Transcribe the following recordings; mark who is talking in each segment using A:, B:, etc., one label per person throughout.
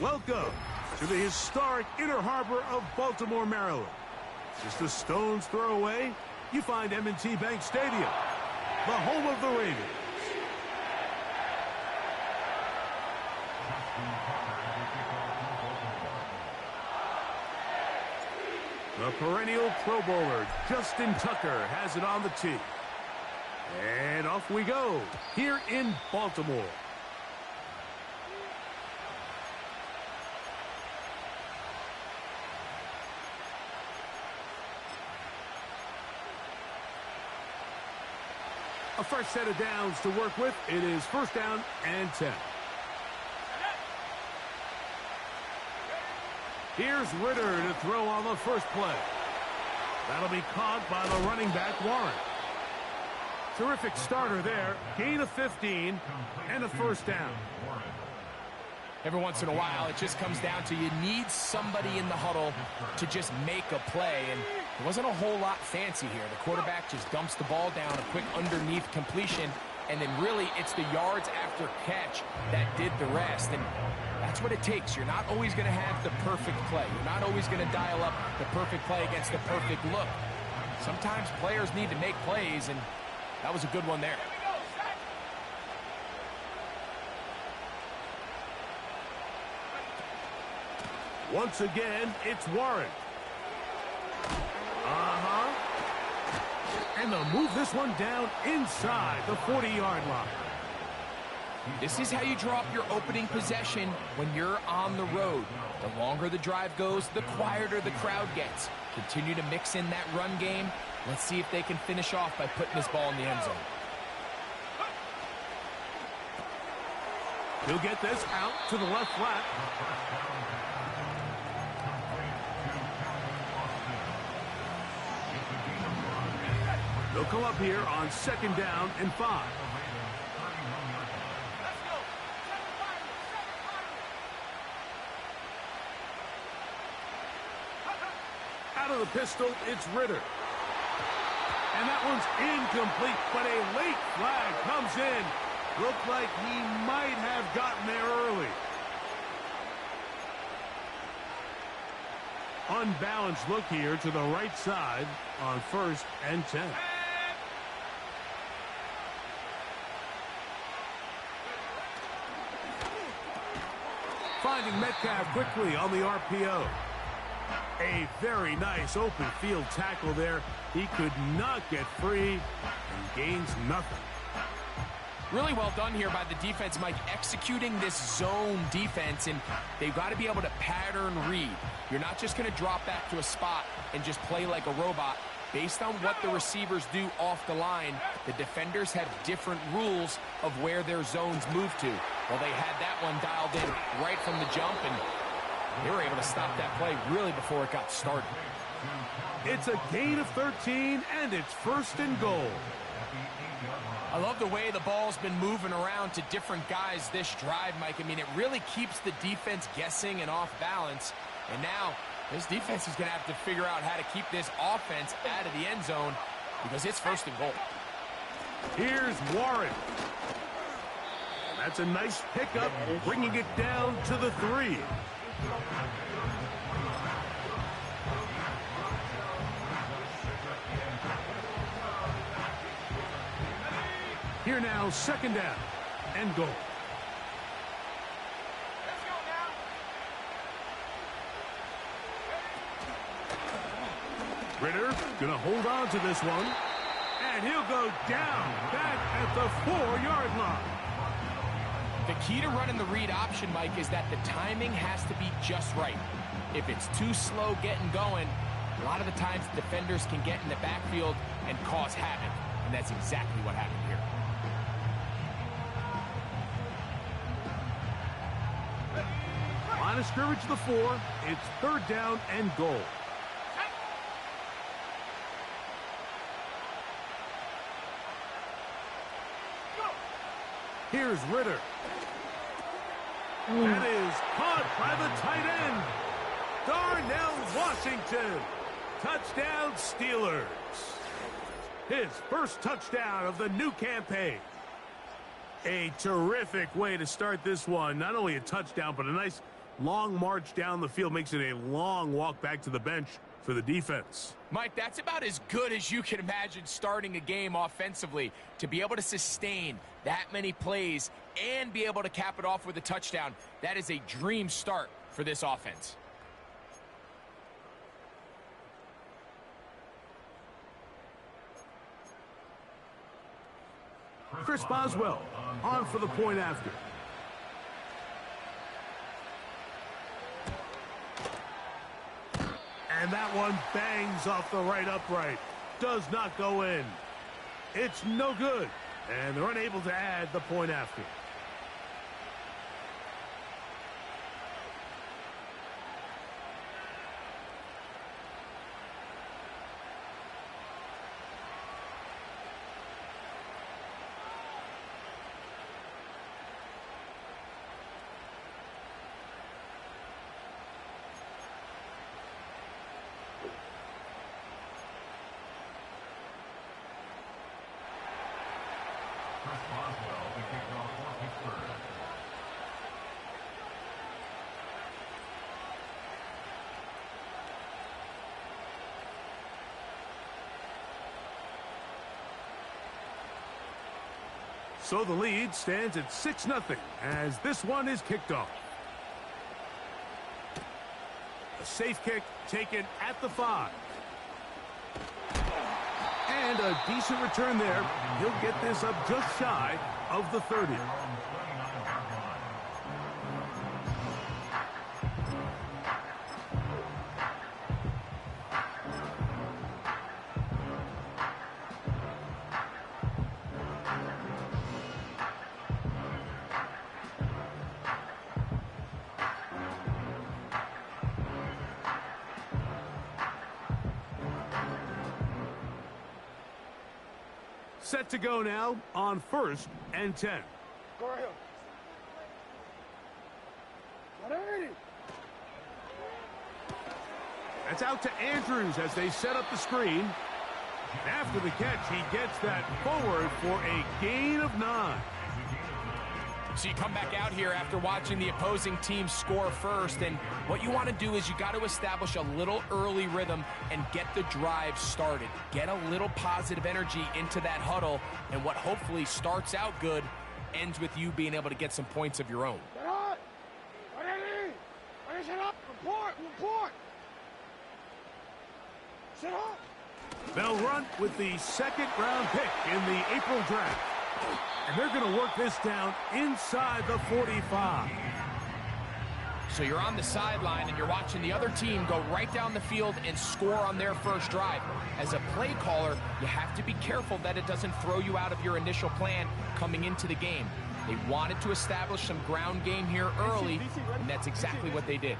A: Welcome to the historic Inner Harbor of Baltimore, Maryland. Just a stone's throw away, you find M&T Bank Stadium, the home of the Raiders. The perennial Pro Bowler, Justin Tucker, has it on the tee. And off we go, here in Baltimore. A fresh set of downs to work with. It is first down and 10. Here's Ritter to throw on the first play. That'll be caught by the running back, Warren. Terrific starter there. Gain of 15 and a first down.
B: Every once in a while, it just comes down to you need somebody in the huddle to just make a play. And there wasn't a whole lot fancy here. The quarterback just dumps the ball down, a quick underneath completion, and then really it's the yards after catch that did the rest. And that's what it takes. You're not always going to have the perfect play. You're not always going to dial up the perfect play against the perfect look. Sometimes players need to make plays, and that was a good one there.
A: Once again, it's Warren. And they'll move this one down inside the 40-yard line.
B: This is how you draw up your opening possession when you're on the road. The longer the drive goes, the quieter the crowd gets. Continue to mix in that run game. Let's see if they can finish off by putting this ball in the end zone.
A: He'll get this out to the left flat. They'll come up here on second down and 5. Out of the pistol, it's Ritter. And that one's incomplete, but a late flag comes in. Looked like he might have gotten there early. Unbalanced look here to the right side on first and 10. Finding Metcalf quickly on the RPO. A very nice open field tackle there. He could not get free and gains nothing.
B: Really well done here by the defense, Mike, executing this zone defense, and they've got to be able to pattern read. You're not just going to drop back to a spot and just play like a robot. Based on what the receivers do off the line, the defenders have different rules of where their zones move to. Well, they had that one dialed in right from the jump, and they were able to stop that play really before it got started.
A: It's a gain of 13, and it's first and goal.
B: I love the way the ball's been moving around to different guys this drive, Mike. I mean, it really keeps the defense guessing and off balance. And now this defense is going to have to figure out how to keep this offense out of the end zone because it's first and goal.
A: Here's Warren. That's a nice pickup, bringing it down to the 3. Here now, second down and goal. Ritter gonna hold on to this one, and he'll go down back at the 4-yard line.
B: The key to running the read option, Mike, is that the timing has to be just right. If it's too slow getting going, a lot of the times defenders can get in the backfield and cause havoc, and that's exactly what happened here.
A: Line of scrimmage to the 4. It's third down and goal. Here's Ritter. That is caught by the tight end. Darnell Washington. Touchdown Steelers. His first touchdown of the new campaign. A terrific way to start this one. Not only a touchdown, but a nice long march down the field makes it a long walk back to the bench for the defense.
B: Mike, that's about as good as you can imagine starting a game offensively. To be able to sustain that many plays and be able to cap it off with a touchdown, that is a dream start for this offense.
A: Chris Boswell on for the point after. And that one bangs off the right upright. Does not go in. It's no good. And they're unable to add the point after. So the lead stands at 6-0 as this one is kicked off. A safe kick taken at the 5. And a decent return there. He'll get this up just shy of the 30. Set to go now on 1st and 10.
C: Go ahead.
A: That's out to Andrews as they set up the screen. After the catch, he gets that forward for a gain of 9.
B: So you come back out here after watching the opposing team score first, and what you want to do is you got to establish a little early rhythm and get the drive started. Get a little positive energy into that huddle, and what hopefully starts out good ends with you being able to get some points of your own.
A: They'll run with the 2nd-round pick in the April draft. And they're going to work this down inside the 45.
B: So you're on the sideline and you're watching the other team go right down the field and score on their first drive. As a play caller, you have to be careful that it doesn't throw you out of your initial plan coming into the game. They wanted to establish some ground game here early, and that's exactly what they did.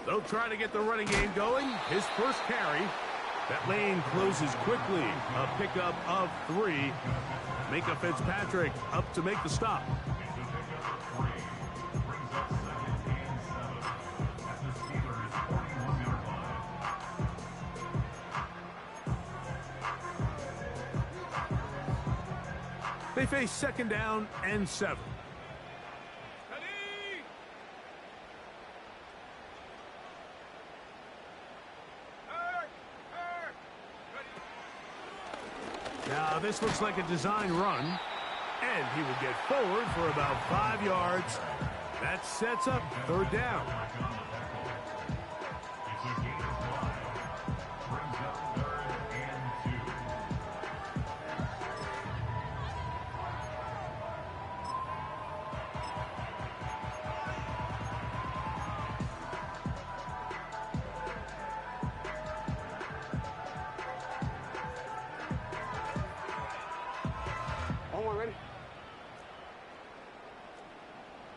A: They'll try to get the running game going. His first carry. That lane closes quickly. A pickup of 3. Micah Fitzpatrick up to make the stop. They face 2nd down and 7. Now this looks like a design run, and he will get forward for about 5 yards. That sets up 3rd down.
C: Ready?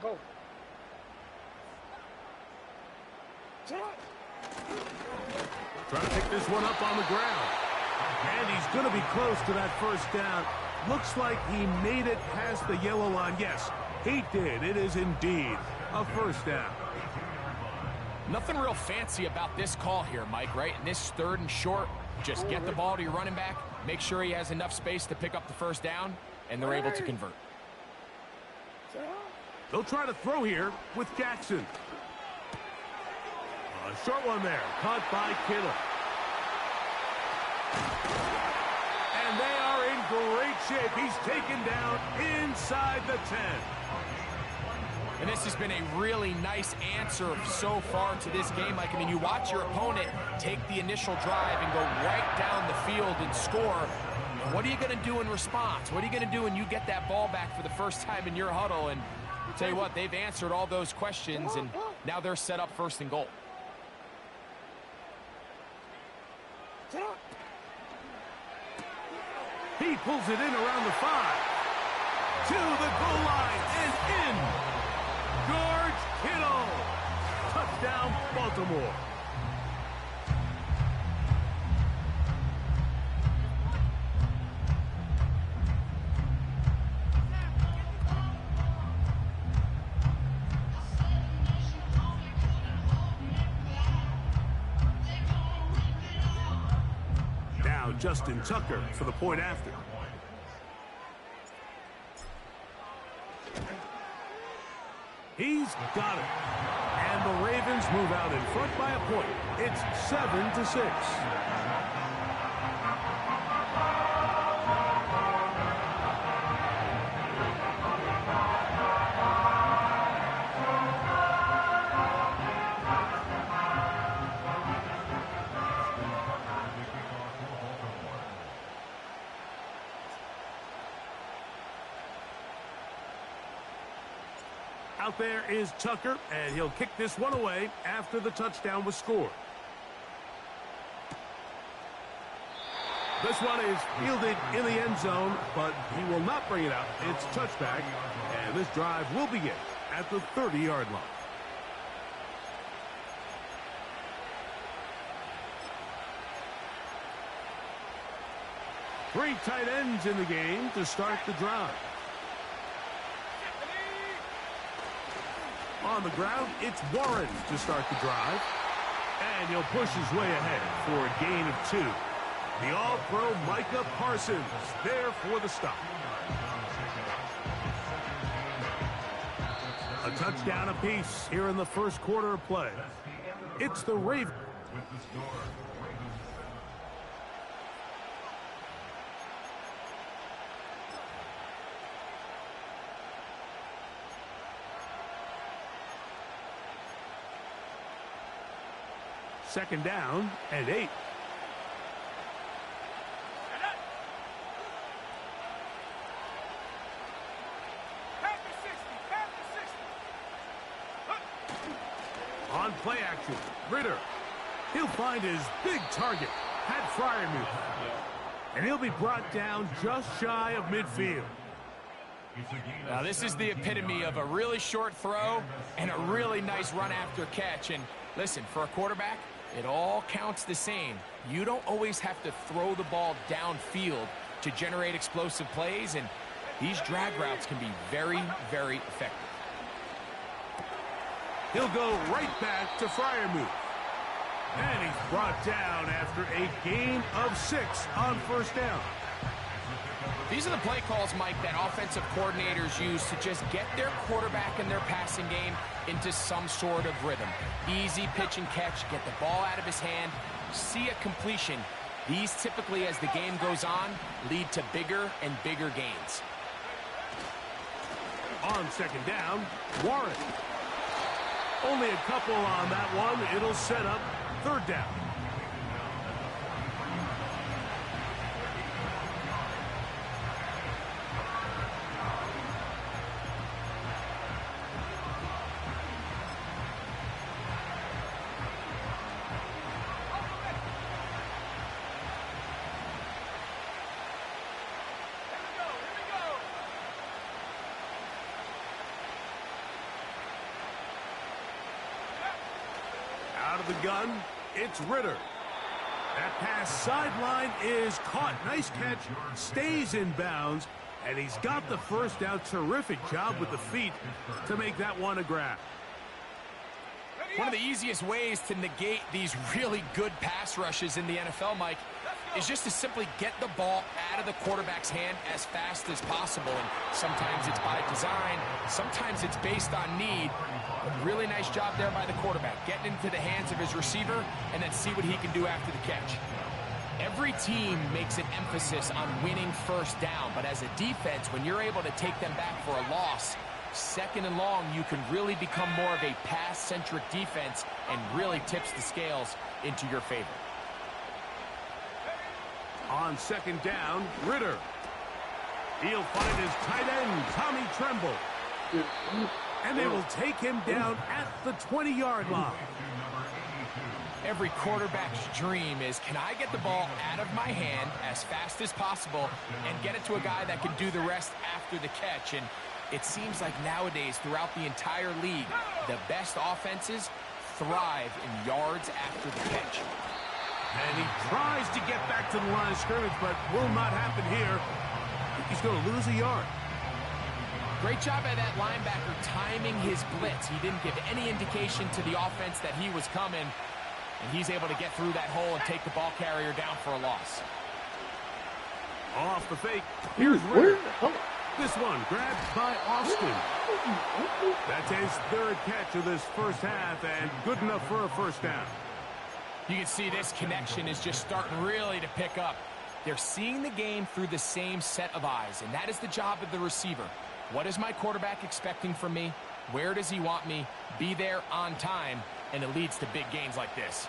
C: Go.
A: Trying to pick this one up on the ground. And he's going to be close to that 1st down. Looks like he made it past the yellow line. Yes, he did. It is indeed a 1st down.
B: Nothing real fancy about this call here, Mike, right? In this 3rd and short, just get the ball to your running back, make sure he has enough space to pick up the first down, and they're able to convert.
A: They'll try to throw here with Jackson. A short one there, caught by Kittle. And they are in great shape. He's taken down inside the 10.
B: And this has been a really nice answer so far to this game. Like, I mean, you watch your opponent take the initial drive and go right down the field and score. What are you going to do in response? What are you going to do when you get that ball back for the first time in your huddle? And I'll tell you what, they've answered all those questions, and now they're set up 1st and goal.
A: He pulls it in around the 5. To the goal line and in. George Kittle. Touchdown, Baltimore. Now Justin Tucker for the point after. He's got it. And the Ravens move out in front by a point. It's 7-6. Out there is Tucker, and he'll kick this one away after the touchdown was scored. This one is fielded in the end zone, but he will not bring it out. It's touchback, and this drive will begin at the 30-yard line. Three tight ends in the game to start the drive. On the ground, it's Warren to start the drive. And he'll push his way ahead for a gain of 2. The all-pro Micah Parsons there for the stop. A touchdown apiece here in the first quarter of play. It's the Ravens. Second down and 8. On play action, Ritter. He'll find his big target, Pat Fryermuth. And he'll be brought down just shy of midfield.
B: Now, this is the epitome of a really short throw and a really nice run after catch. And listen, for a quarterback, it all counts the same. You don't always have to throw the ball downfield to generate explosive plays, and these drag routes can be very, very effective.
A: He'll go right back to Fryermuth. And he's brought down after a gain of 6 on first down.
B: These are the play calls, Mike, that offensive coordinators use to just get their quarterback and their passing game into some sort of rhythm. Easy pitch and catch, get the ball out of his hand, see a completion. These typically, as the game goes on, lead to bigger and bigger gains.
A: On second down, Warren. Only a couple on that one. It'll set up third down. Out of the gun, it's Ritter. That pass sideline is caught. Nice catch, stays in bounds, and he's got the first down. Terrific job with the feet to make that one a grab.
B: One of the easiest ways to negate these really good pass rushes in the NFL, Mike, is just to simply get the ball out of the quarterback's hand as fast as possible. And sometimes it's by design, sometimes it's based on need. A really nice job there by the quarterback, getting into the hands of his receiver and then see what he can do after the catch. Every team makes an emphasis on winning first down, but as a defense, when you're able to take them back for a loss, second and long, you can really become more of a pass-centric defense and really tips the scales into your favor.
A: On second down, Ritter. He'll find his tight end, Tommy Tremble. And they will take him down at the 20-yard line.
B: Every quarterback's dream is, can I get the ball out of my hand as fast as possible and get it to a guy that can do the rest after the catch? And it seems like nowadays, throughout the entire league, the best offenses thrive in yards after the catch.
A: And he tries to get back to the line of scrimmage, but will not happen here. He's going to lose a yard.
B: Great job by that linebacker timing his blitz. He didn't give any indication to the offense that he was coming. And he's able to get through that hole and take the ball carrier down for a loss.
A: Off the fake. Here's Ritter. This one grabbed by Austin. That's his third catch of this first half and good enough for a first down.
B: You can see this connection is just starting really to pick up. They're seeing the game through the same set of eyes, and that is the job of the receiver. What is my quarterback expecting from me? Where does he want me? Be there on time, and it leads to big gains like this.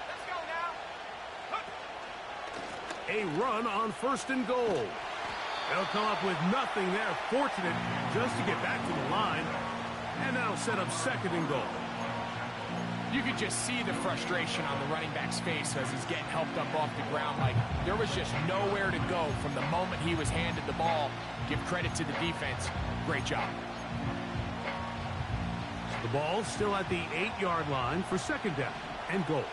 C: Let's go now.
A: A run on first and goal. They'll come up with nothing there. Fortunate just to get back to the line. And that'll set up second and goal.
B: You could just see the frustration on the running back's face as he's getting helped up off the ground. Like, there was just nowhere to go from the moment he was handed the ball. Give credit to the defense. Great job.
A: The ball still at the 8-yard line for second down and goal.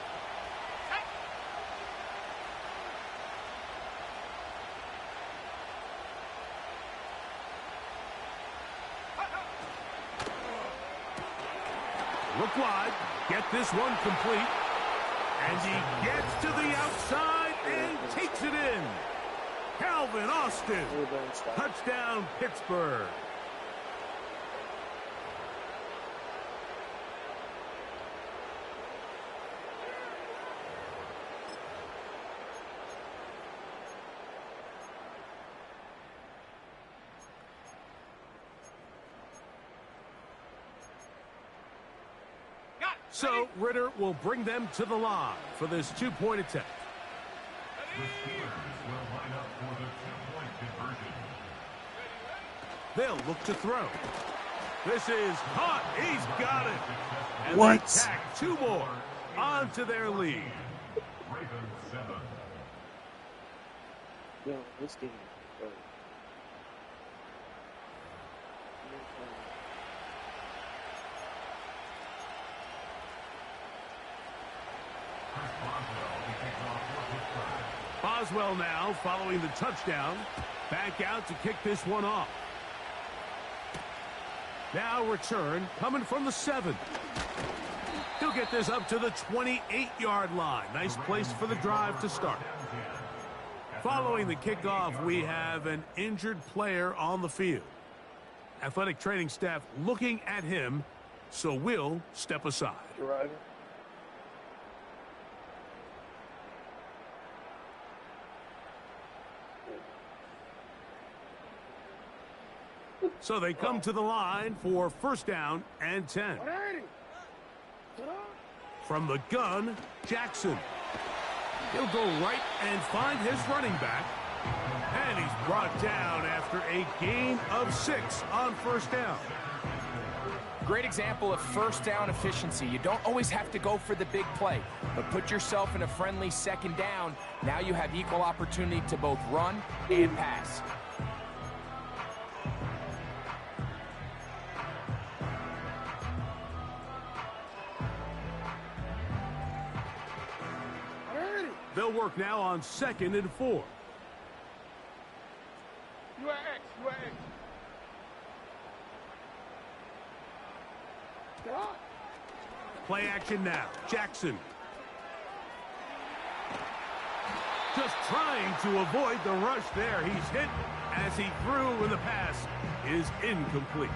A: Look wide. Get this one complete. And he gets to the outside and takes it in. Calvin Austin. Touchdown, Pittsburgh. So Ritter will bring them to the line for this two-point attempt. They'll look to throw. This is caught. He's got it. And
D: what?
A: They tack two more onto their lead.
D: Yo, this game.
A: Boswell now following the touchdown. Back out to kick this one off. Now return coming from the 7. He'll get this up to the 28-yard line. Nice place for the drive to start. Following the kickoff, we have an injured player on the field. Athletic training staff looking at him, so we'll step aside.
D: Right.
A: So they come to the line for first down and 10. From the gun, Jackson. He'll go right and find his running back. And he's brought down after a gain of 6 on first down.
B: Great example of first down efficiency. You don't always have to go for the big play, but put yourself in a friendly second down. Now you have equal opportunity to both run and pass.
A: They'll work now on 2nd and 4.
C: You are X. You are X.
A: Play action now. Jackson. Just trying to avoid the rush there. He's hit as he threw, and the pass is incomplete.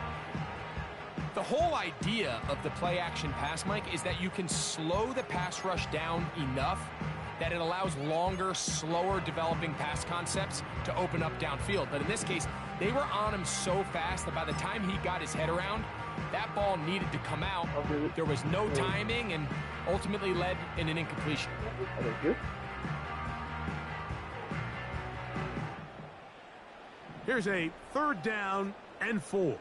B: The whole idea of the play-action pass, Mike, is that you can slow the pass rush down enough that it allows longer, slower developing pass concepts to open up downfield. But in this case, they were on him so fast that by the time he got his head around, that ball needed to come out. There was no timing and ultimately led in an incompletion.
A: Here's a 3rd down and 4.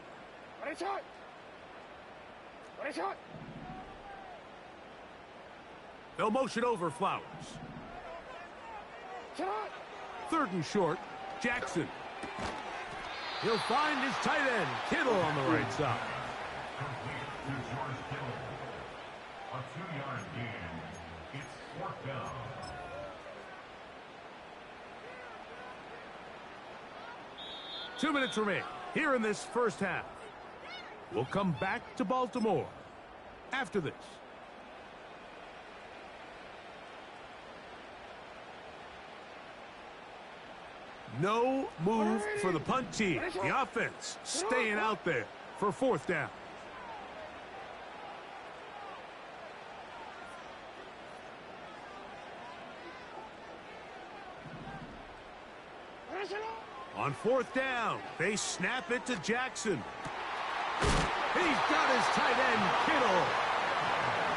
A: They'll motion over Flowers. 3rd and short. Jackson. He'll find his tight end, Kittle, on the right side.
D: A 2-yard gain. It's 4th down.
A: Two minutes remain here in this first half. We'll come back to Baltimore after this. No move for the punt team. The offense staying out there for 4th down. On 4th down, they snap it to Jackson. He's got his tight end, Kittle.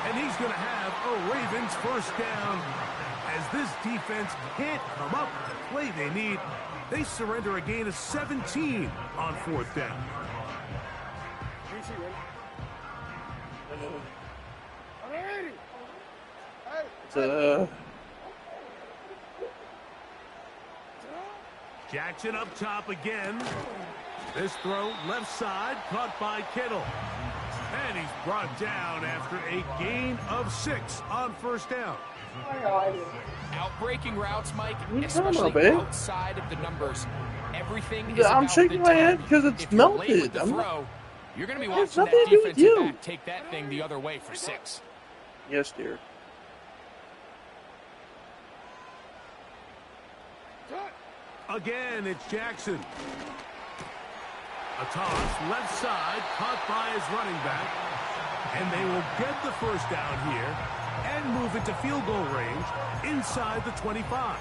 A: And he's going to have a Ravens 1st down. As this defense can't come up with the play they need, they surrender a gain of 17 on 4th down. Jackson up top again. This throw left side caught by Kittle. And he's brought down after a gain of 6 on 1st down.
B: Outbreaking routes, Mike, especially outside of the numbers. Everything is
E: I'm
B: about
E: shaking
B: the
E: my head
B: timing.
E: because it's
B: If you're late with
E: melted.
B: the throw, you're going to be
E: It has
B: watching
E: nothing
B: that
E: to do with
B: defensive
E: you.
B: back take that thing the other way for 6.
E: Yes, dear.
A: Again, it's Jackson. A toss, left side, caught by his running back. And they will get the 1st down here and move into field goal range inside the 25.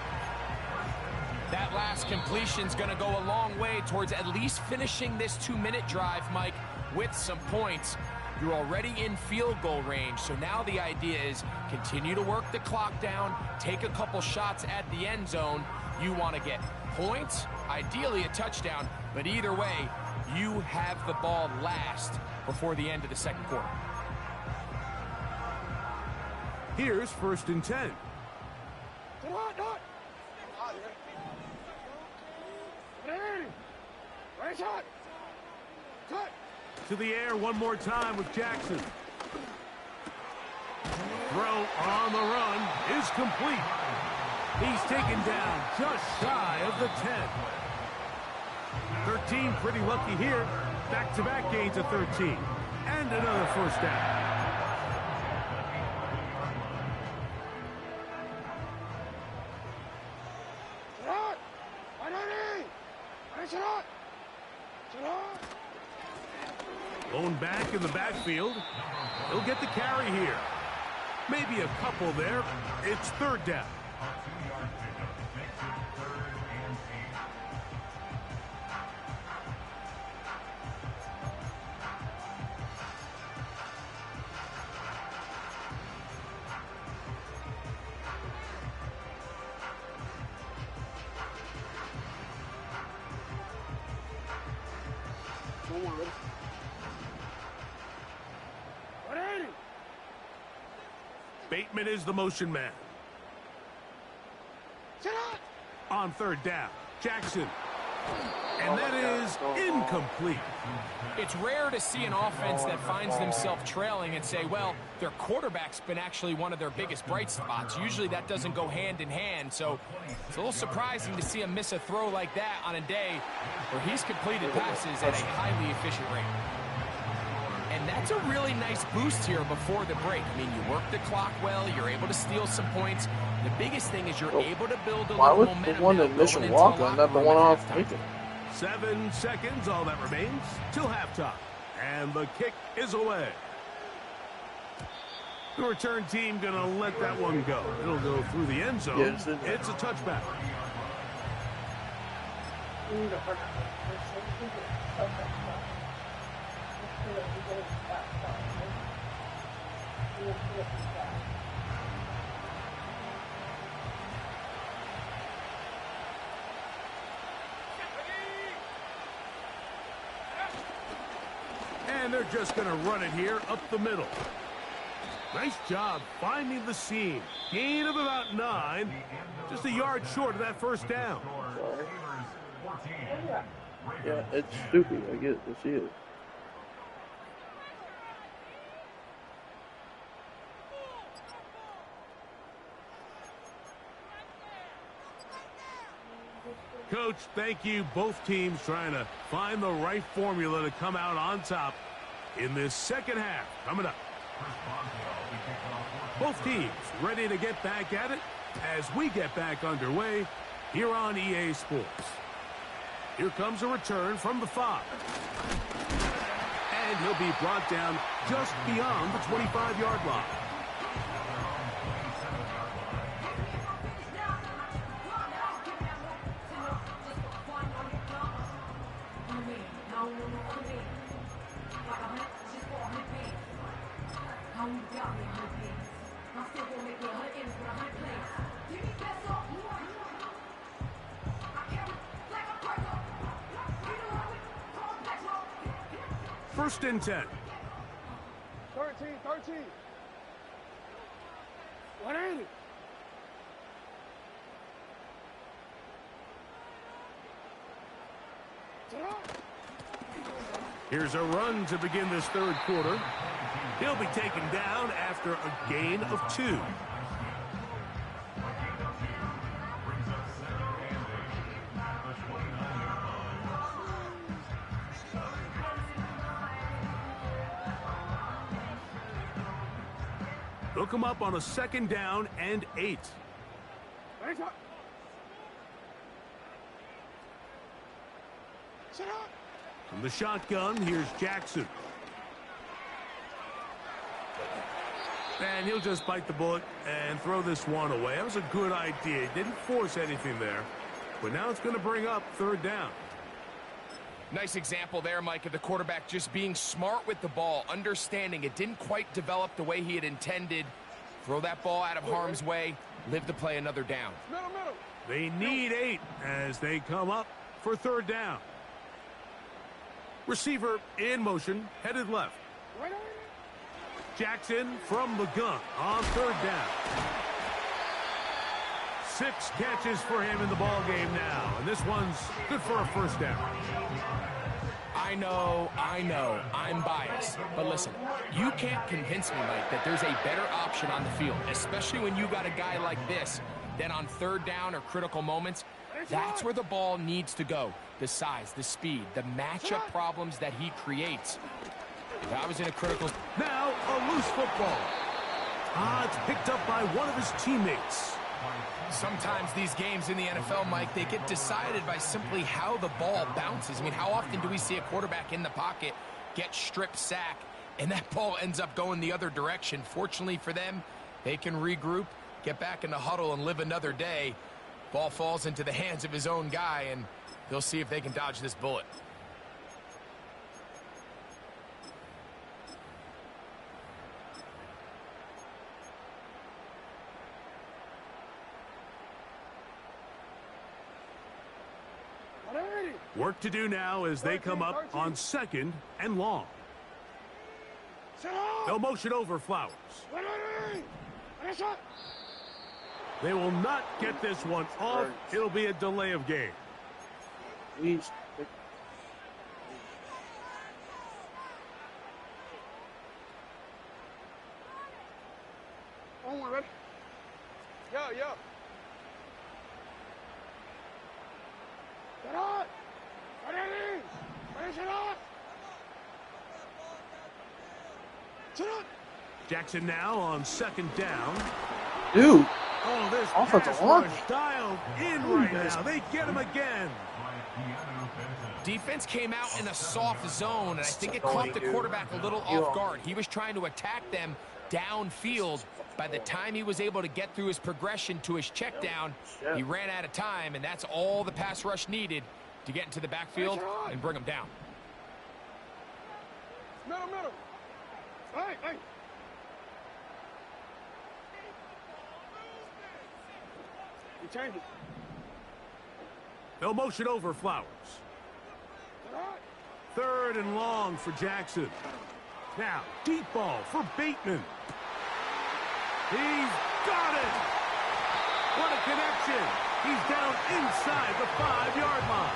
B: That last completion's going to go a long way towards at least finishing this 2-minute drive, Mike, with some points. You're already in field goal range, so now the idea is continue to work the clock down, take a couple shots at the end zone. You want to get points, ideally a touchdown, but either way, you have the ball last before the end of the 2nd quarter.
A: Here's 1st and 10. To the air one more time with Jackson. Throw on the run is complete. He's taken down just shy of the 10. 13 pretty lucky here. Back-to-back gains of 13. And another 1st down. Going back in the backfield. He'll get the carry here. Maybe a couple there. It's 3rd down. Bateman is the motion man. On 3rd down, Jackson. And that is incomplete.
B: It's rare to see an offense that finds themselves trailing and say, well, their quarterback's been actually one of their biggest bright spots. Usually that doesn't go hand in hand, so it's a little surprising to see him miss a throw like that on a day where he's completed passes at a highly efficient rate. And that That's a really nice boost here before the break. I mean, you work the clock well, you're able to steal some points. The biggest thing is you're able to build a little momentum. Why was
E: the one in Mission Walker and not the one off Lincoln?
A: 7 seconds, all that remains, till halftime. And the kick is away. The return team going to let that one go. It'll go through the end zone. Yeah, it's a touchback. And they're just going to run it here up the middle. Nice job finding the seam. Gain of about 9. Just a yard short of that first down.
E: Yeah, it's stupid. I get it. This is.
A: Coach, thank you. Both teams trying to find the right formula to come out on top in this second half. Coming up. Both teams ready to get back at it as we get back underway here on EA Sports. Here comes a return from the 5. And he'll be brought down just beyond the 25-yard line. First and 10.
C: 13. 180.
A: Here's a run to begin this third quarter. He'll be taken down after a gain of 2. They'll come up on a 2nd down and 8. From the shotgun, here's Jackson. And he'll just bite the bullet and throw this one away. That was a good idea. He didn't force anything there. But now it's going to bring up 3rd down.
B: Nice example there, Mike, of the quarterback just being smart with the ball, understanding it didn't quite develop the way he had intended. Throw that ball out of harm's way, live to play another down.
A: They need 8 as they come up for 3rd down. Receiver in motion, headed left. Jackson from the gun on 3rd down. 6 catches for him in the ball game now, and this one's good for a 1st down.
B: I know, I'm biased. But listen, you can't convince me, Mike, that there's a better option on the field, especially when you got a guy like this, that on 3rd down or critical moments, that's where the ball needs to go. The size, the speed, the matchup problems that he creates. If I was in a critical...
A: Now, a loose football. It's picked up by one of his teammates.
B: Sometimes these games in the NFL, Mike, they get decided by simply how the ball bounces. I mean, how often do we see a quarterback in the pocket get strip sack, and that ball ends up going the other direction? Fortunately for them, they can regroup, get back in the huddle, and live another day. Ball falls into the hands of his own guy, and they'll see if they can dodge this bullet.
A: Work to do now as they come up on 2nd and long. They'll motion over Flowers. They will not get this one off. It'll be a delay of game.
E: Please.
C: Yo. Get on! Finish it off!
A: Jackson now on second down.
E: Dude,
A: Oh, this
E: offensive
A: pass
E: line.
A: rush dialed in right now. They get him again.
B: Defense came out in a soft zone, and I think it
E: annoying,
B: caught the
E: dude.
B: quarterback a little off guard. He was trying to attack them downfield. By the time he was able to get through his progression to his check down, he ran out of time, and that's all the pass rush needed to get into the backfield and bring him down.
C: Middle. Hey. You change it.
A: They'll motion over Flowers. Third and long for Jackson. Now, deep ball for Bateman. He's got it! What a connection! He's down inside the 5-yard line.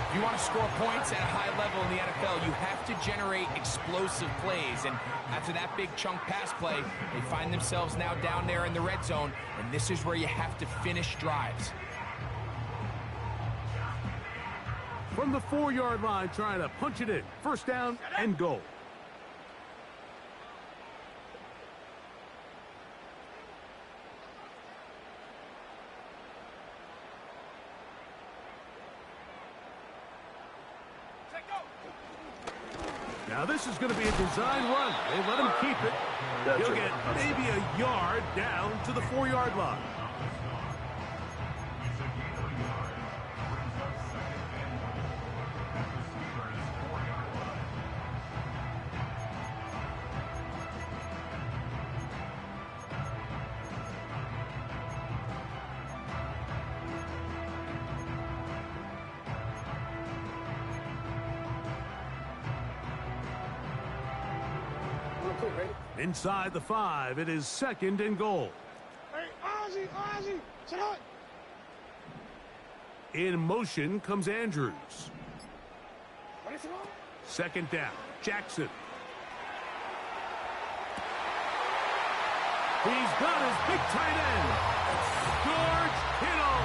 B: If you want to score points at a high level in the NFL, you have to generate explosive plays. And after that big chunk pass play, they find themselves now down there in the red zone. And this is where you have to finish drives.
A: From the 4-yard line, trying to punch it in. First down and goal. Now this is going to be a design run. They let him keep it. He'll get maybe a yard down to the 4-yard line. Inside the 5, it is second and goal.
C: Hey, Ozzy, sit up.
A: In motion comes Andrews.
C: Ready for all?
A: Second down, Jackson. He's got his big tight end. George Kittle.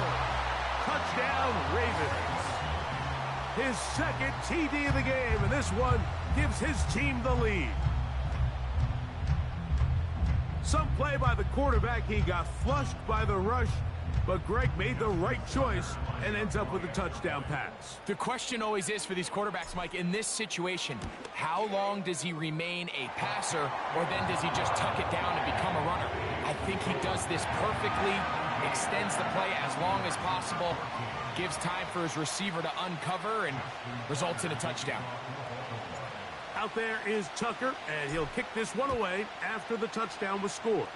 A: Touchdown, Ravens. His second TD of the game, and this one gives his team the lead. Some play by the quarterback. He got flushed by the rush, but Greg made the right choice and ends up with a touchdown pass.
B: The question always is for these quarterbacks, Mike, in this situation, how long does he remain a passer, or then does he just tuck it down and become a runner? I think he does this perfectly, extends the play as long as possible, gives time for his receiver to uncover, and results in a touchdown.
A: Out there is Tucker, and he'll kick this one away after the touchdown was scored.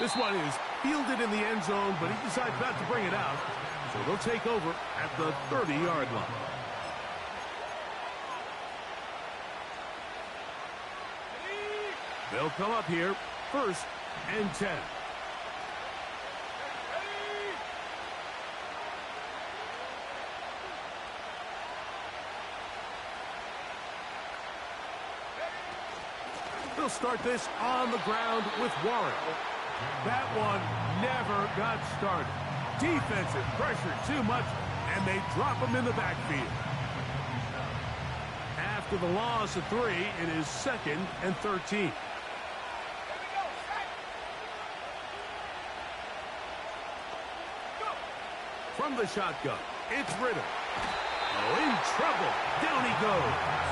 A: This one is fielded in the end zone, but he decides not to bring it out, so they'll take over at the 30-yard line. They'll come up here, first and 10. They'll start this on the ground with Warren. That one never got started. Defensive pressure too much, and they drop him in the backfield. After the loss of 3, it is second and 13. From the shotgun, it's Ritter. Oh, in trouble. Down he goes.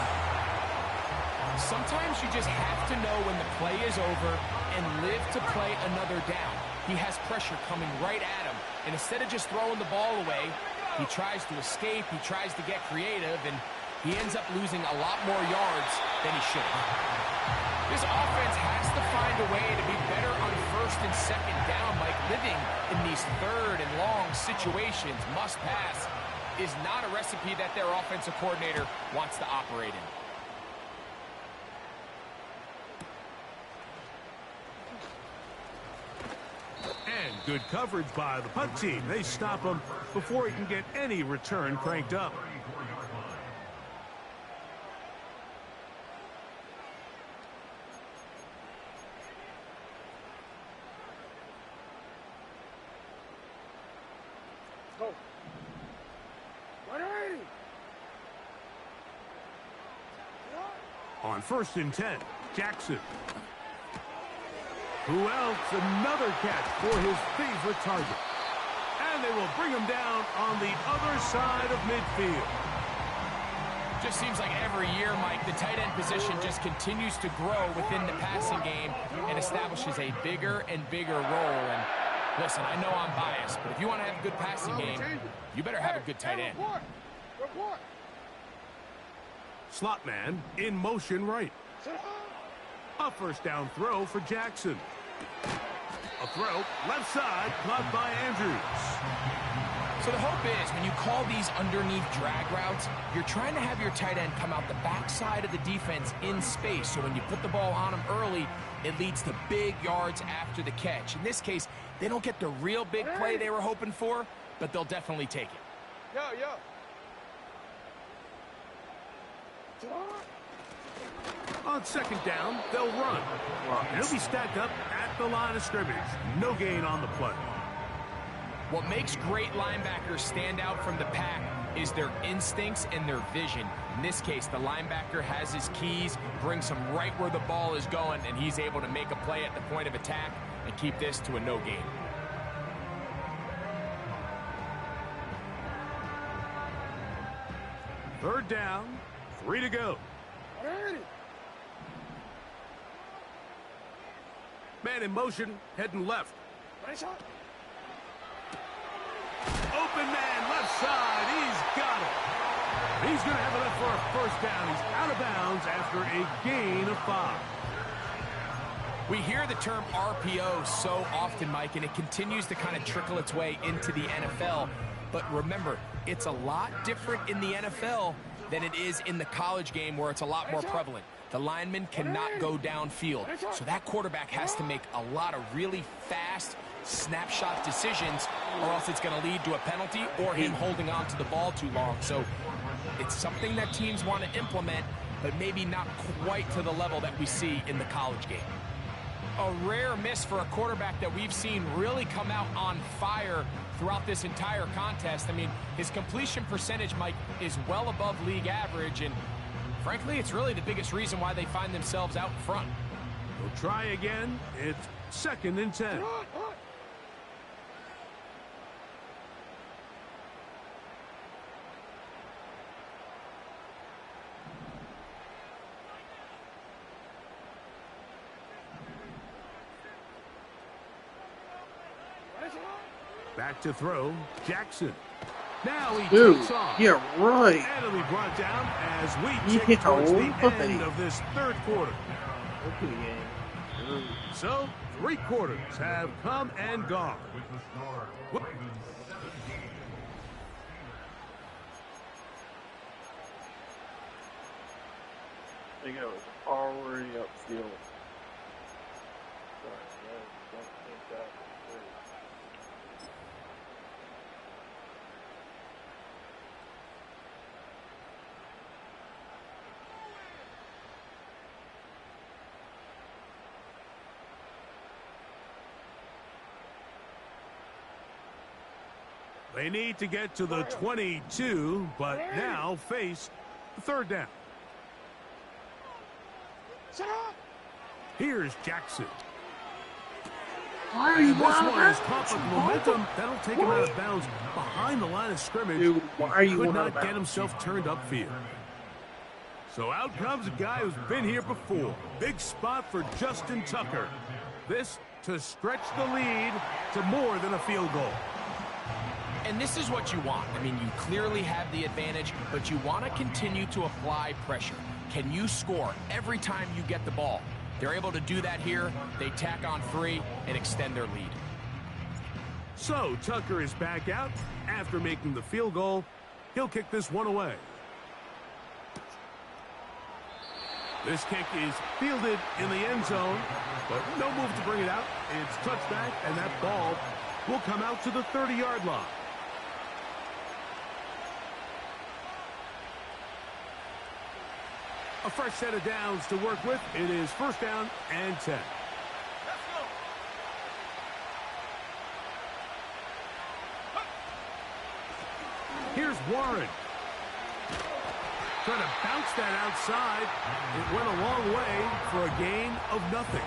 B: Sometimes you just have to know when the play is over and live to play another down. He has pressure coming right at him, and instead of just throwing the ball away, he tries to escape, he tries to get creative, and he ends up losing a lot more yards than he should have. This offense has to find a way to be better on first and second down. Like, living in these third and long situations, must pass, is not a recipe that their offensive coordinator wants to operate in.
A: And good coverage by the punt team. They stop him before he can get any return cranked up.
C: Go. Ready.
A: On 1st and 10, Jackson. Who else? Another catch for his favorite target. And they will bring him down on the other side of midfield.
B: Just seems like every year, Mike, the tight end position just continues to grow within the passing game and establishes a bigger and bigger role. And listen, I know I'm biased, but if you want to have a good passing game, you better have a good tight end.
C: Report.
A: Slot man in motion right. A 1st down throw for Jackson. A throw left side caught by Andrews.
B: So the hope is when you call these underneath drag routes, you're trying to have your tight end come out the backside of the defense in space. So when you put the ball on him early, it leads to big yards after the catch. In this case, they don't get the real big play they were hoping for, but they'll definitely take it.
C: Yo.
A: On 2nd down, they'll run. He'll be stacked up at the line of scrimmage. No gain on the play.
B: What makes great linebackers stand out from the pack is their instincts and their vision. In this case, the linebacker has his keys, brings him right where the ball is going, and he's able to make a play at the point of attack and keep this to a no gain.
A: Third down, 3 to go. Man in motion, heading left. Open man, left side. He's got it. He's going to have enough for a 1st down. He's out of bounds after a gain of 5.
B: We hear the term RPO so often, Mike, and it continues to kind of trickle its way into the NFL. But remember, it's a lot different in the NFL than it is in the college game where it's a lot more prevalent. The lineman cannot go downfield, so that quarterback has to make a lot of really fast snapshot decisions, or else it's going to lead to a penalty or him holding on to the ball too long. So it's something that teams want to implement, but maybe not quite to the level that we see in the college game. A rare miss for a quarterback that we've seen really come out on fire throughout this entire contest. I mean, his completion percentage, Mike, is well above league average, and frankly, it's really the biggest reason why they find themselves out in front.
A: We'll try again. It's 2nd and 10. Back to throw, Jackson. Now he takes off.
E: Yeah, right.
A: And it'll be brought down as we take towards the end of this 3rd quarter. So, 3 quarters have come and gone.
D: With the score, Ravens 17.
E: I think I was already upfield. Sorry, I don't think that was great.
A: They need to get to the 22, but now face 3rd down. Here's Jackson.
E: Why are you
A: This one is caught with momentum. That'll take him out of bounds behind the line of scrimmage.
E: Dude, why are you
A: could not get himself turned upfield. So out comes a guy who's been here before. Big spot for Justin Tucker. This to stretch the lead to more than a field goal.
B: And this is what you want. I mean, you clearly have the advantage, but you want to continue to apply pressure. Can you score every time you get the ball? They're able to do that here. They tack on 3 and extend their lead.
A: So Tucker is back out after making the field goal. He'll kick this one away. This kick is fielded in the end zone, but no move to bring it out. It's touchback, and that ball will come out to the 30-yard line. A fresh set of downs to work with. It is 1st down and 10. Here's Warren. Trying to bounce that outside. It went a long way for a gain of nothing.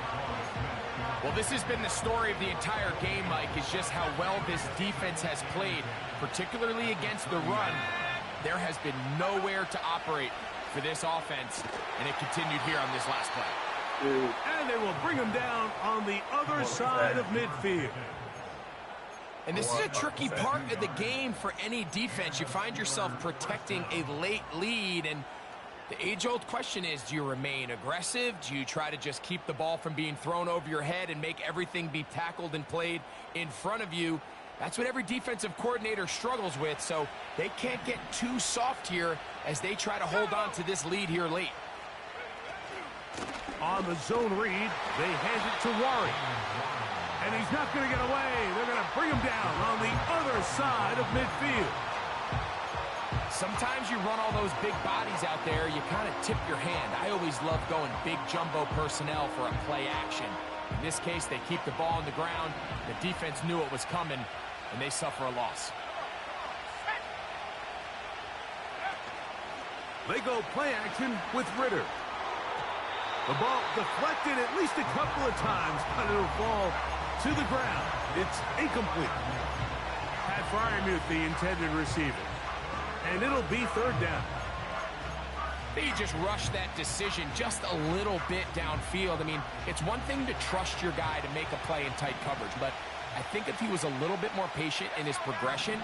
B: Well, this has been the story of the entire game, Mike, is just how well this defense has played, particularly against the run. There has been nowhere to operate for this offense, and it continued here on this last play.
A: And they will bring him down on the other side of midfield.
B: And this is a tricky part of the game for any defense. You find yourself protecting a late lead, and the age-old question is, do you remain aggressive? Do you try to just keep the ball from being thrown over your head and make everything be tackled and played in front of you? That's what every defensive coordinator struggles with, so they can't get too soft here as they try to hold on to this lead here late.
A: On the zone read, they hand it to Warren. And he's not going to get away. They're going to bring him down on the other side of midfield.
B: Sometimes you run all those big bodies out there, you kind of tip your hand. I always love going big jumbo personnel for a play action. In this case, they keep the ball on the ground. The defense knew it was coming, and they suffer a loss.
A: They go play action with Ritter. The ball deflected at least a couple of times, but it'll fall to the ground. It's incomplete. Pat Fryermuth, the intended receiver. And it'll be third down.
B: They just rushed that decision just a little bit downfield. I mean, it's one thing to trust your guy to make a play in tight coverage, but I think if he was a little bit more patient in his progression,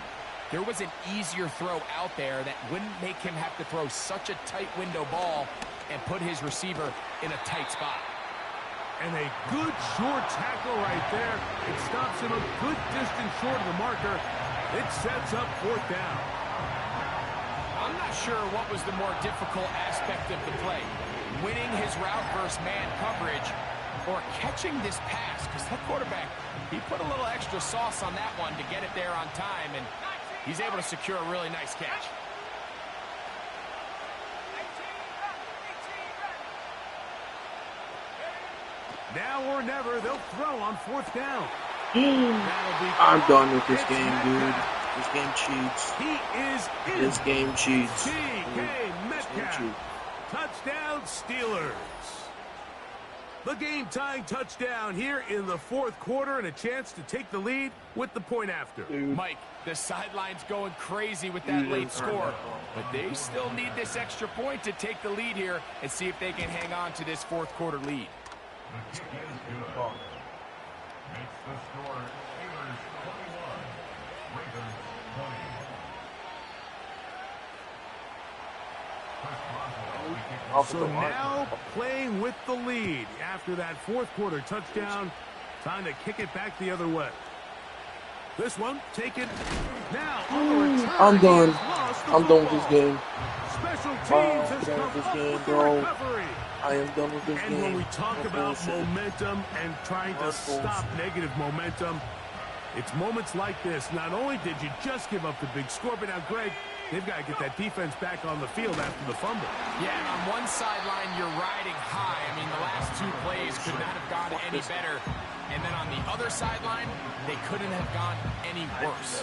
B: there was an easier throw out there that wouldn't make him have to throw such a tight window ball and put his receiver in a tight spot.
A: And a good short tackle right there. It stops him a good distance short of the marker. It sets up fourth down.
B: I'm not sure what was the more difficult aspect of the play, winning his route versus man coverage or catching this pass, because that quarterback, he put a little extra sauce on that one to get it there on time, and he's able to secure a really nice catch.
A: Now or never, they'll throw on fourth down.
E: I'm done with this game, dude. This game cheats.
A: He is in.
E: This game cheats.
A: DK Metcalf. Touchdown, Steelers. The game-tying touchdown here in the fourth quarter and a chance to take the lead with the point after.
E: Dude.
B: Mike, the sideline's going crazy with that late score, but they still need this extra point to take the lead here and see if they can hang on to this fourth quarter lead.
D: The kick is good. Makes the score Steelers 21, Ravens 20.
A: So now playing with the lead after that fourth quarter touchdown. Time to kick it back the other way. This one taken now.
E: I'm done. I'm done with this game.
A: Special teams has come
E: this
A: up
E: game,
A: with the
E: bro.
A: recovery.
E: I am done with this
A: And
E: game.
A: when we talk
E: That's
A: about
E: bullshit.
A: momentum and trying to
E: That's
A: stop
E: bullshit.
A: negative momentum, it's moments like this. Not only did you just give up the big score, but now, Greg, they've got to get that defense back on the field after the fumble.
B: Yeah, and on one sideline, you're riding high. I mean, the last two plays could not have gone any better. And then on the other sideline, they couldn't have gone any worse.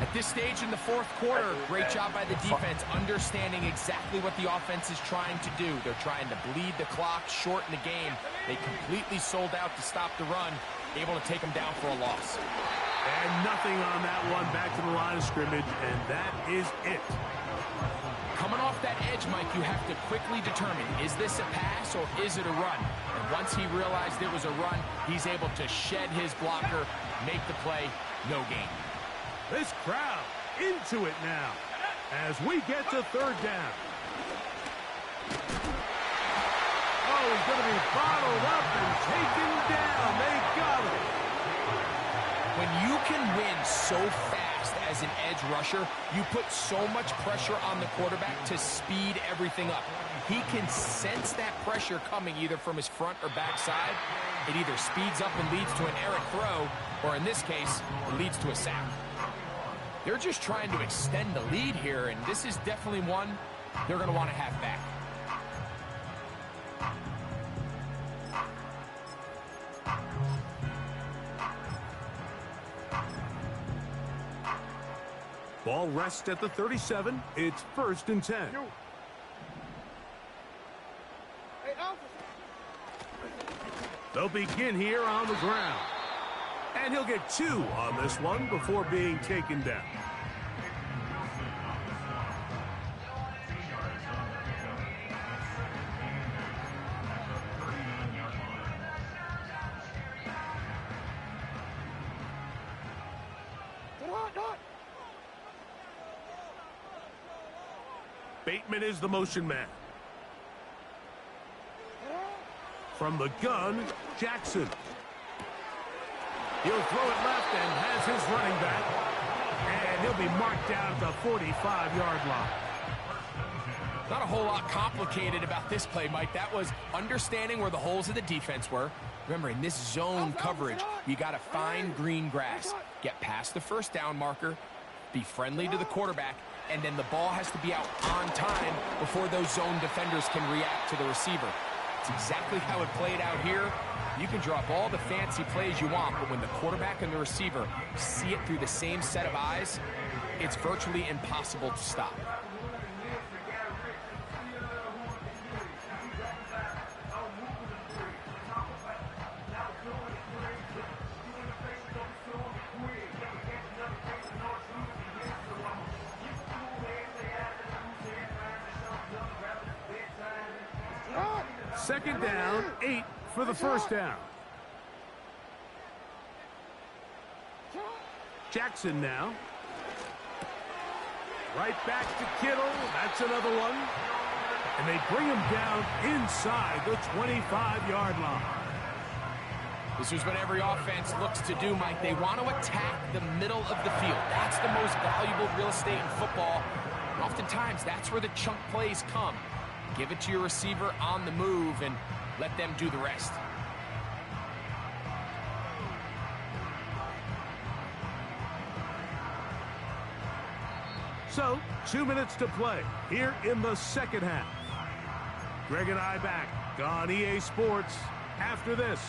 B: At this stage in the fourth quarter, great job by the defense understanding exactly what the offense is trying to do. They're trying to bleed the clock, shorten the game. They completely sold out to stop the run, able to take them down for a loss.
A: And nothing on that one, back to the line of scrimmage, and that is it.
B: Coming off that edge, Mike, you have to quickly determine, is this a pass or is it a run? And once he realized it was a run, he's able to shed his blocker, make the play, no gain.
A: This crowd into it now as we get to third down. Oh, he's going to be bottled up and taken down. They got him.
B: When you can win so fast as an edge rusher, you put so much pressure on the quarterback to speed everything up. He can sense that pressure coming either from his front or back side. It either speeds up and leads to an errant throw, or in this case, it leads to a sack. They're just trying to extend the lead here, and this is definitely one they're going to want to have back.
A: Ball rests at the 37. It's 1st and 10.
C: Alpha.
A: They'll begin here on the ground. And he'll get 2 on this one before being taken down. Bateman is the motion man. From the gun, Jackson. He'll throw it left and has his running back. And he'll be marked down at the 45-yard line.
B: Not a whole lot complicated about this play, Mike. That was understanding where the holes of the defense were. Remember, in this zone coverage, you got to find green grass. Get past the first down marker, be friendly to the quarterback, and then the ball has to be out on time before those zone defenders can react to the receiver. It's exactly how it played out here. You can drop all the fancy plays you want, but when the quarterback and the receiver see it through the same set of eyes, it's virtually impossible to stop.
A: Second down, 8 for the first down. Jackson now. Right back to Kittle. That's another one. And they bring him down inside the 25-yard line.
B: This is what every offense looks to do, Mike. They want to attack the middle of the field. That's the most valuable real estate in football. And oftentimes, that's where the chunk plays come. Give it to your receiver on the move and let them do the rest.
A: So, 2 minutes to play here in the second half. Greg and I back on EA Sports after this.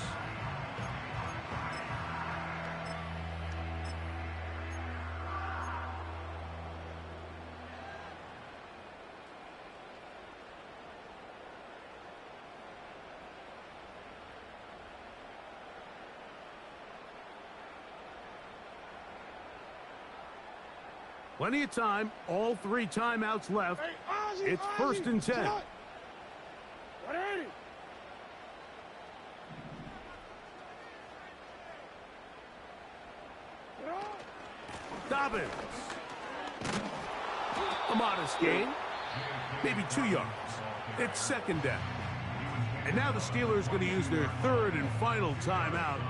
A: Plenty of time, all 3 timeouts left.
C: Hey, Ozzie,
A: It's first and 10.
C: 180.
A: Dobbins. A modest gain. Maybe 2 yards. It's second down. And now the Steelers going to use their 3rd and final timeout.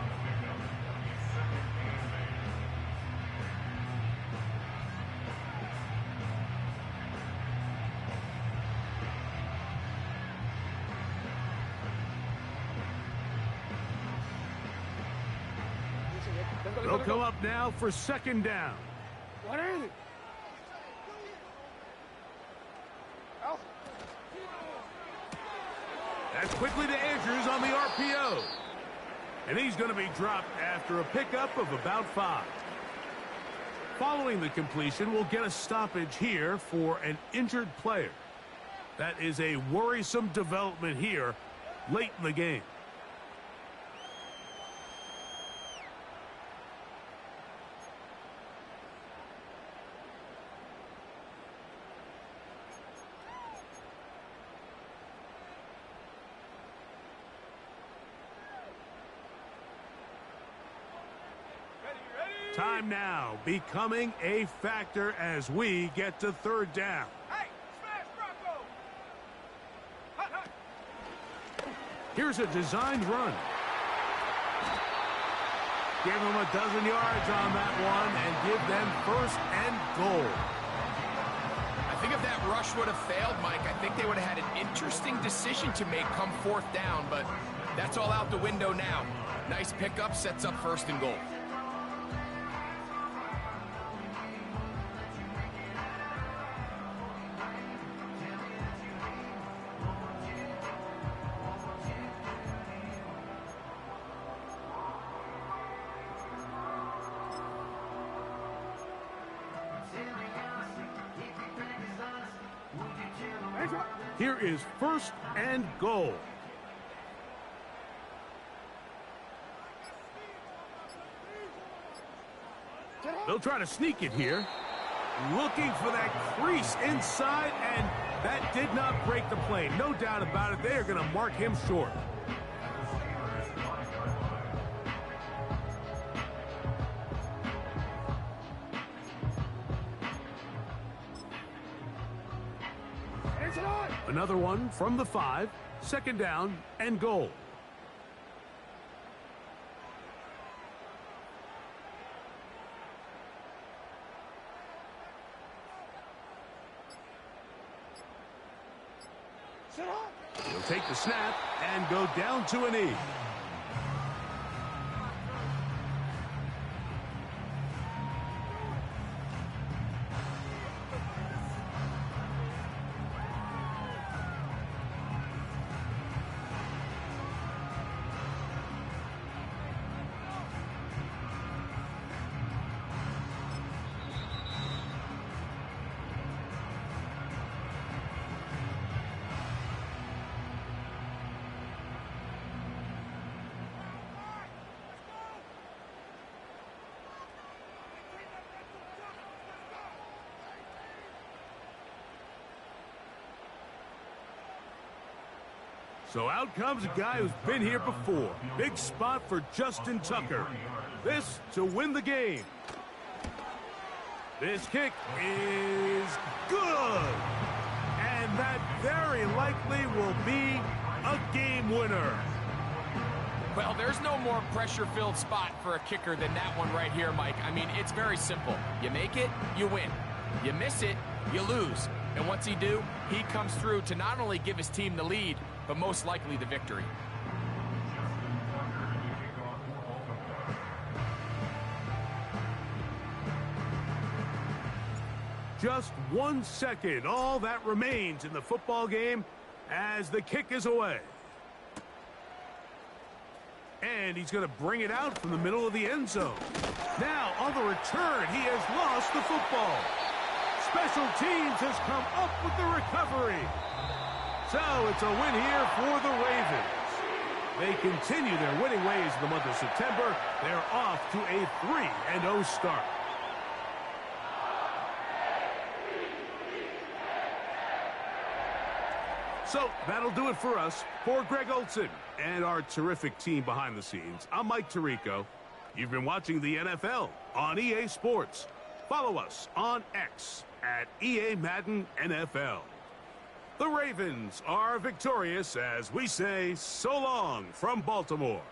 A: They'll come up now for second down.
C: 180. Alpha.
A: That's quickly to Andrews on the RPO. And he's going to be dropped after a pickup of about 5. Following the completion, we'll get a stoppage here for an injured player. That is a worrisome development here late in the game. Time now becoming a factor as we get to 3rd down.
C: Hey, smash Bronco. Hot, hot.
A: Here's a designed run. Give them a dozen yards on that one and give them 1st and goal.
B: I think if that rush would have failed, Mike, I think they would have had an interesting decision to make come 4th down, but that's all out the window now. Nice pickup, sets up 1st and goal.
A: Here is 1st and goal They'll try to sneak it here. Looking for that crease inside, and that did not break the play. No doubt about it. They are going to mark him short. Another one from the 5. Second down and goal. He'll take the snap and go down to a knee. So out comes a guy who's been here before. Big spot for Justin Tucker. This to win the game. This kick is good. And that very likely will be a game winner.
B: Well, there's no more pressure-filled spot for a kicker than that one right here, Mike. I mean, it's very simple. You make it, you win. You miss it, you lose. And what's he do? He comes through to not only give his team the lead, but most likely the victory.
A: Just 1 second, all that remains in the football game as the kick is away. And he's going to bring it out from the middle of the end zone. Now, on the return, he has lost the football. Special teams has come up with the recovery. So it's a win here for the Ravens. They continue their winning ways in the month of September. They're off to a 3-0 start. So that'll do it for us. For Greg Olson and our terrific team behind the scenes, I'm Mike Tirico. You've been watching the NFL on EA Sports. Follow us on X at EA Madden NFL. The Ravens are victorious as we say so long from Baltimore.